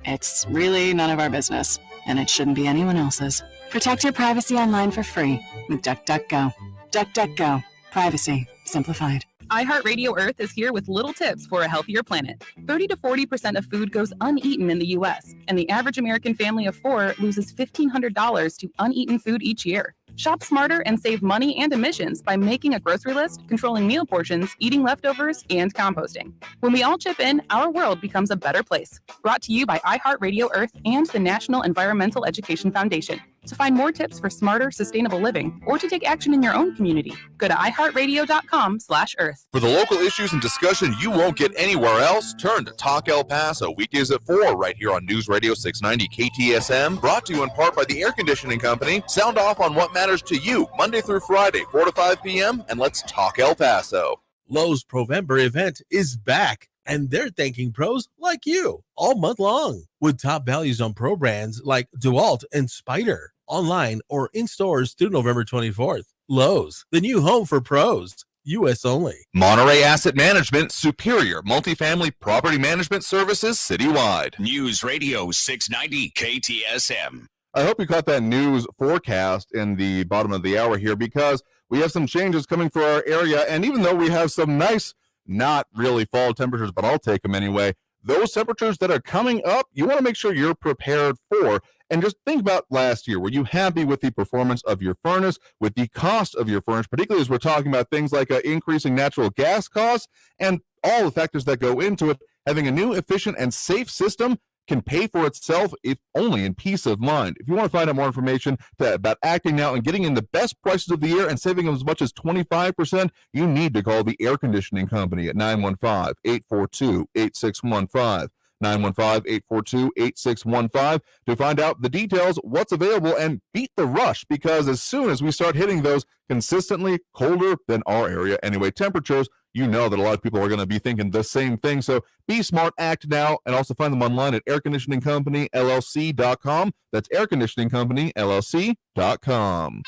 It's really none of our business, and it shouldn't be anyone else's. Protect your privacy online for free with DuckDuckGo. DuckDuckGo. Privacy simplified. iHeartRadio Earth is here with little tips for a healthier planet. 30 to 40% of food goes uneaten in the U.S., and the average American family of 4 loses $1,500 to uneaten food each year. Shop smarter and save money and emissions by making a grocery list, controlling meal portions, eating leftovers, and composting. When we all chip in, our world becomes a better place. Brought to you by iHeartRadio Earth and the National Environmental Education Foundation. To find more tips for smarter, sustainable living, or to take action in your own community, go to iHeartRadio.com/Earth. For the local issues and discussion you won't get anywhere else, turn to Talk El Paso, weekdays at 4, right here on News Radio 690 KTSM, brought to you in part by the Air Conditioning Company. Sound off on what matters to you, Monday through Friday, 4 to 5 p.m., and let's talk El Paso. Lowe's Provember event is back, and they're thanking pros like you all month long with top values on pro brands like DeWalt and Spyder, online or in stores through November 24th. Lowe's, the new home for pros. U.S. only. Monterey Asset Management, superior multifamily property management services citywide. News Radio 690 KTSM. I hope you caught that news forecast in the bottom of the hour here, because we have some changes coming for our area. And even though we have some nice, not really fall temperatures, but I'll take them anyway, those temperatures that are coming up, you want to make sure you're prepared for. And just think about last year. Were you happy with the performance of your furnace, with the cost of your furnace, particularly as we're talking about things like increasing natural gas costs and all the factors that go into it? Having a new, efficient, and safe system can pay for itself, if only in peace of mind. If you want to find out more information about acting now and getting in the best prices of the year and saving as much as 25%, you need to call the Air Conditioning Company at 915-842-8615. 915-842-8615 to find out the details, what's available, and beat the rush, because as soon as we start hitting those consistently colder than our area anyway temperatures, you know that a lot of people are going to be thinking the same thing. So be smart, act now, and also find them online at airconditioningcompanyllc.com. That's airconditioningcompanyllc.com.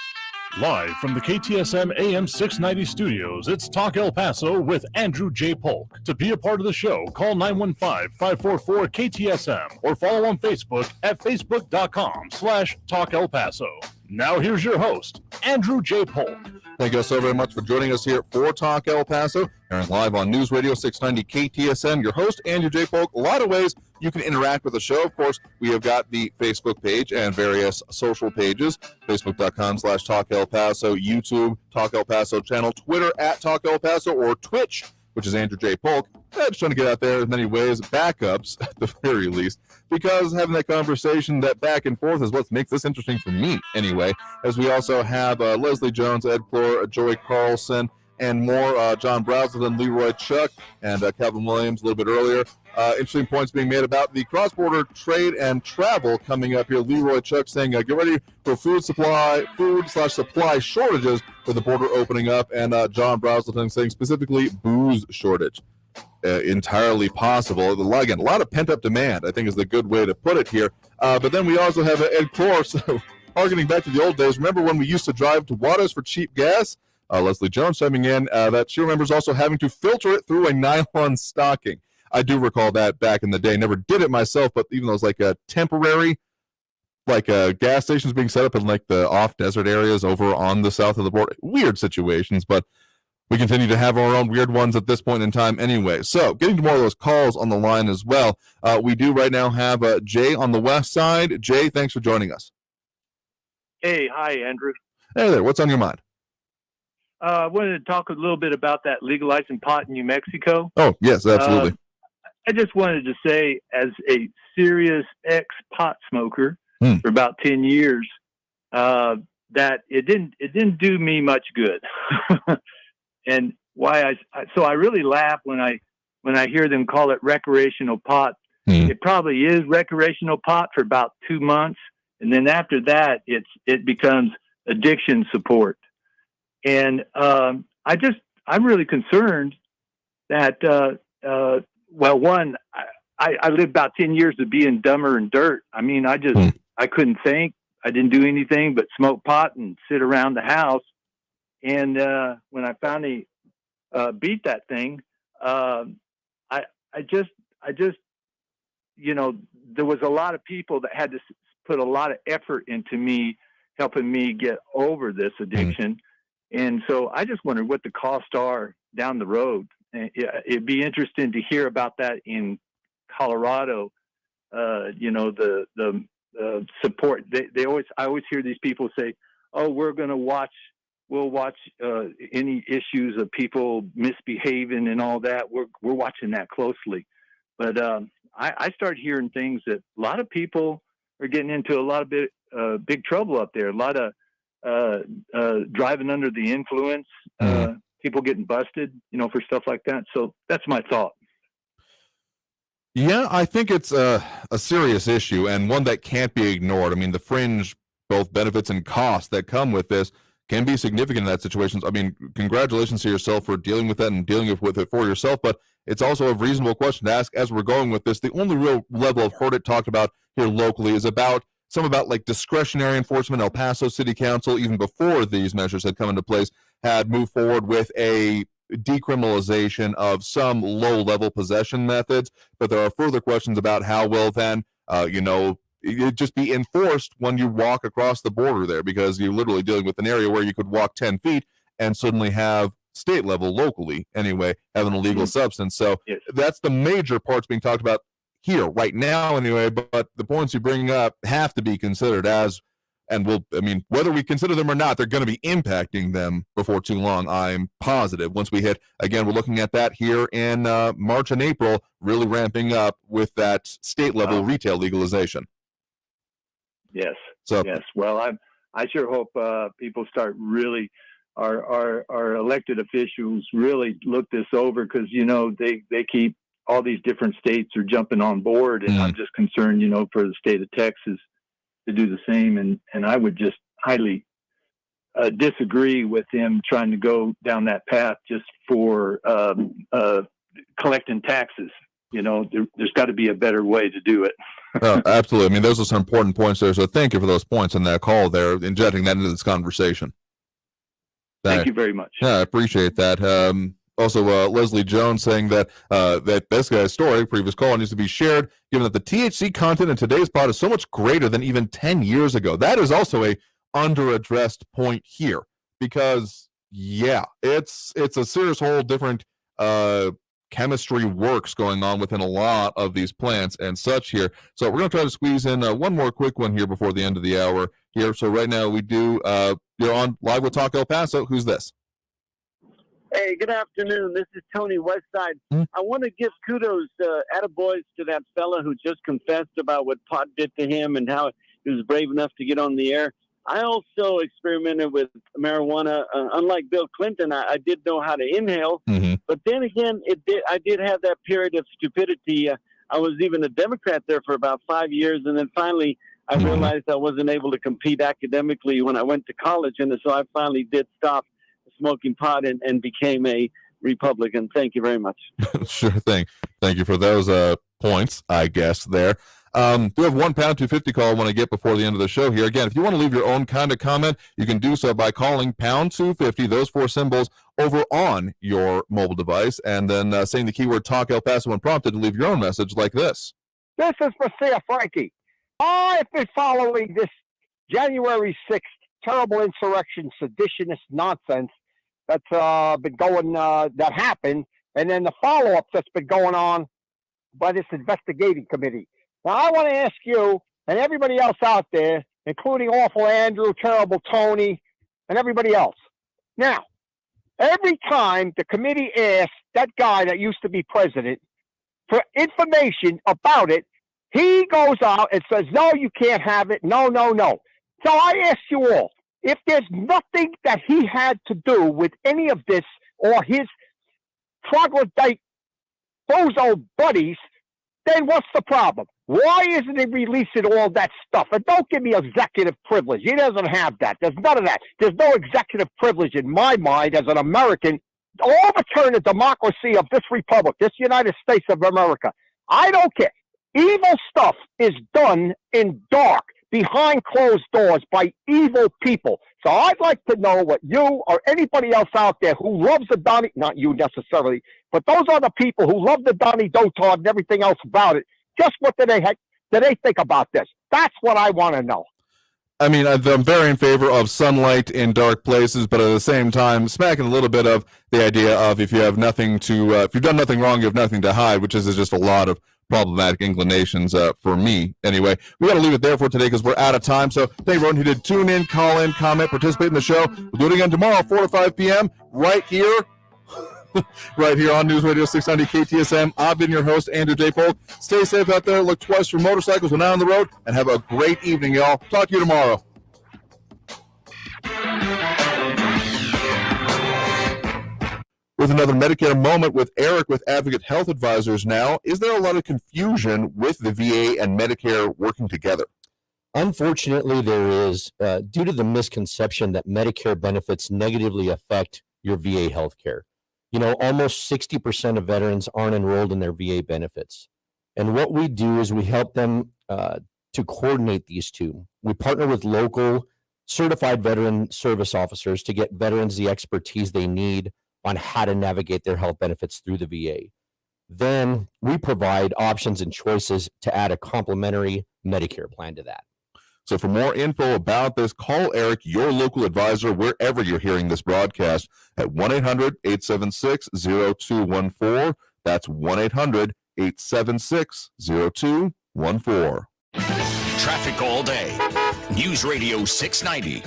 Live from the KTSM AM 690 studios, it's Talk El Paso with Andrew J. Polk. To be a part of the show, call 915-544-KTSM or follow on Facebook at facebook.com/Talk El Paso. Now here's your host, Andrew J. Polk. Thank you so very much for joining us here for Talk El Paso, and live on News Radio 690 KTSM. Your host, Andrew J. Polk. A lot of ways you can interact with the show. Of course, we have got the Facebook page and various social pages, facebook.com/Talk El Paso, YouTube, Talk El Paso channel, Twitter at Talk El Paso, or Twitch, which is Andrew J. Polk. Just trying to get out there as many ways, backups at the very least, because having that conversation, that back and forth, is what makes this interesting for me anyway, as we also have Leslie Jones, Ed Clore, Joey Carlson, and more, John Brazelton, Leroy Chuck, and Calvin Williams a little bit earlier. Interesting points being made about the cross-border trade and travel coming up here. Leroy Chuck saying, get ready for food/supply shortages with the border opening up. And John Brazelton saying specifically booze shortage. Entirely possible. Again, a lot of pent-up demand, I think, is the good way to put it here. But then we also have Ed Course, harkening back to the old days. Remember when we used to drive to Juarez for cheap gas? Leslie Jones chiming in that she remembers also having to filter it through a nylon stocking. I do recall that back in the day. Never did it myself, but even those like temporary gas stations being set up in like the off-desert areas over on the south of the border. Weird situations, but we continue to have our own weird ones at this point in time anyway. So getting to more of those calls on the line as well. We do right now have Jay on the west side. Jay, thanks for joining us. Hey, hi, Andrew. Hey there. What's on your mind? I wanted to talk a little bit about that legalizing pot in New Mexico. Oh, yes, absolutely. I just wanted to say, as a serious ex-pot smoker for about 10 years, that it didn't do me much good. And why I really laugh when I hear them call it recreational pot. It probably is recreational pot for about 2 months, and then after that, it becomes addiction support. And I'm really concerned that one, I lived about 10 years of being dumber and dirt. I mean, I couldn't think. I didn't do anything but smoke pot and sit around the house. And when I finally beat that thing, I just, there was a lot of people that had to put a lot of effort into me, helping me get over this addiction. And so I just wondered what the costs are down the road. It'd be interesting to hear about that in Colorado. The support. I always hear these people say, "Oh, we'll watch any issues of people misbehaving and all that. We're watching that closely." But I started hearing things that a lot of people are getting into a lot of big trouble up there. A lot of driving under the influence. People getting busted, for stuff like that. So that's my thought. Yeah, I think it's a serious issue and one that can't be ignored. I mean, the fringe, both benefits and costs that come with this can be significant in that situation. I mean, congratulations to yourself for dealing with that and dealing with it for yourself, but it's also a reasonable question to ask as we're going with this. The only real level of hurt it talked about here locally is about like discretionary enforcement. El Paso City Council, even before these measures had come into place, had moved forward with a decriminalization of some low-level possession methods, but there are further questions about how will then, it just be enforced when you walk across the border there, because you're literally dealing with an area where you could walk 10 feet and suddenly have state level, locally anyway, have an illegal substance. So that's the major parts being talked about here right now anyway, but the points you bring up have to be considered whether we consider them or not, they're going to be impacting them before too long, I'm positive. Once we hit, again, we're looking at that here in March and April, really ramping up with that state-level retail legalization. Yes. So, yes. Well, I sure hope people start really, our elected officials really look this over, because, they keep all these different states are jumping on board, and I'm just concerned, for the state of Texas to do the same. And I would just highly disagree with them trying to go down that path just for collecting taxes. There's got to be a better way to do it. Oh, absolutely. I mean, those are some important points there. So thank you for those points in that call there, injecting that into this conversation. Thank you very much. Yeah, I appreciate that. Also, Leslie Jones saying that that this guy's story, previous call, needs to be shared, given that the THC content in today's pot is so much greater than even 10 years ago. That is also a under-addressed point here, because, yeah, it's a serious whole different chemistry works going on within a lot of these plants and such here. So we're going to try to squeeze in one more quick one here before the end of the hour here. So right now we do, you're on live with Talk El Paso. Who's this? Hey, good afternoon. This is Tony Westside. I want to give kudos, attaboys to that fella who just confessed about what pot did to him and how he was brave enough to get on the air. I also experimented with marijuana. Unlike Bill Clinton, I did know how to inhale, But then again, I did have that period of stupidity. I was even a Democrat there for about 5 years, and then finally I realized I wasn't able to compete academically when I went to college, and so I finally did stop smoking pot and became a Republican. Thank you very much. Sure thing. Thank you for those points, I guess, there. We have £1 250 call I want to get before the end of the show here. Again, if you want to leave your own kind of comment, you can do so by calling pound 250, those 4 symbols, over on your mobile device, and then saying the keyword Talk El Paso when prompted to leave your own message like this. This is for Frankie. I've been following this January 6th terrible insurrection, seditionist nonsense that's been going, that happened, and then the follow-up that's been going on by this investigating committee. Now, I want to ask you and everybody else out there, including Awful Andrew, Terrible Tony, and everybody else. Now, every time the committee asks that guy that used to be president for information about it, he goes out and says, no, you can't have it. No, no, no. So I ask you all, if there's nothing that he had to do with any of this or his troglodyte bozo buddies, then what's the problem? Why isn't he releasing all that stuff? And don't give me executive privilege. He doesn't have that. There's none of that. There's no executive privilege in my mind as an American. Overturn the democracy of this republic, this United States of America. I don't care. Evil stuff is done in dark, behind closed doors by evil people. So I'd like to know what you or anybody else out there who loves the Donnie, not you necessarily, but those are the people who love the Donnie Dotard and everything else about it. Just what do they think about this? That's what I want to know. I mean, I'm very in favor of sunlight in dark places, but at the same time, smacking a little bit of the idea of if you have nothing to, if you've done nothing wrong, you have nothing to hide, which is just a lot of problematic inclinations for me. Anyway, we got to leave it there for today because we're out of time. So thank you, everyone who did tune in, call in, comment, participate in the show. We'll do it again tomorrow, 4 to 5 p.m. right here. Right here on News Radio 690 KTSM. I've been your host, Andrew J. Polk. Stay safe out there. Look twice for motorcycles when out on the road. And have a great evening, y'all. Talk to you tomorrow. With another Medicare moment with Eric with Advocate Health Advisors now. Is there a lot of confusion with the VA and Medicare working together? Unfortunately, there is, due to the misconception that Medicare benefits negatively affect your VA health care. You know, almost 60% of veterans aren't enrolled in their VA benefits. And what we do is we help them to coordinate these two. We partner with local certified veteran service officers to get veterans the expertise they need on how to navigate their health benefits through the VA. Then we provide options and choices to add a complementary Medicare plan to that. So for more info about this, call Eric, your local advisor, wherever you're hearing this broadcast, at 1-800-876-0214. That's 1-800-876-0214. Traffic all day. News Radio 690.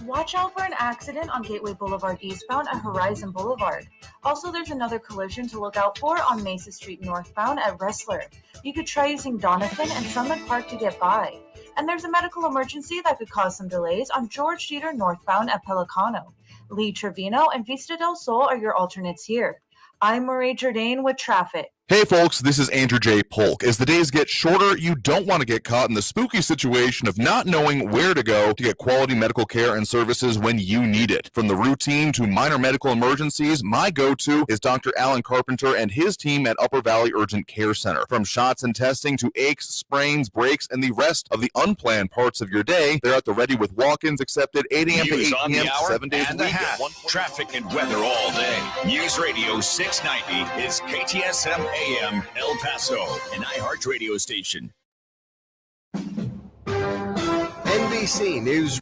Watch out for an accident on Gateway Boulevard eastbound at Horizon Boulevard. Also, there's another collision to look out for on Mesa Street northbound at Wrestler. You could try using Donovan and Sunland Park to get by. And there's a medical emergency that could cause some delays on George Jeter northbound at Pelicano. Lee Trevino and Vista del Sol are your alternates here. I'm Marie Jourdain with traffic. Hey folks, this is Andrew J. Polk. As the days get shorter, you don't want to get caught in the spooky situation of not knowing where to go to get quality medical care and services when you need it. From the routine to minor medical emergencies, my go-to is Dr. Alan Carpenter and his team at Upper Valley Urgent Care Center. From shots and testing to aches, sprains, breaks, and the rest of the unplanned parts of your day, they're at the ready with walk-ins accepted 8 a.m. to 8 p.m. 7 days a week. Traffic and weather all day. News Radio 690 is KTSM AM El Paso, an iHeart radio station. NBC News.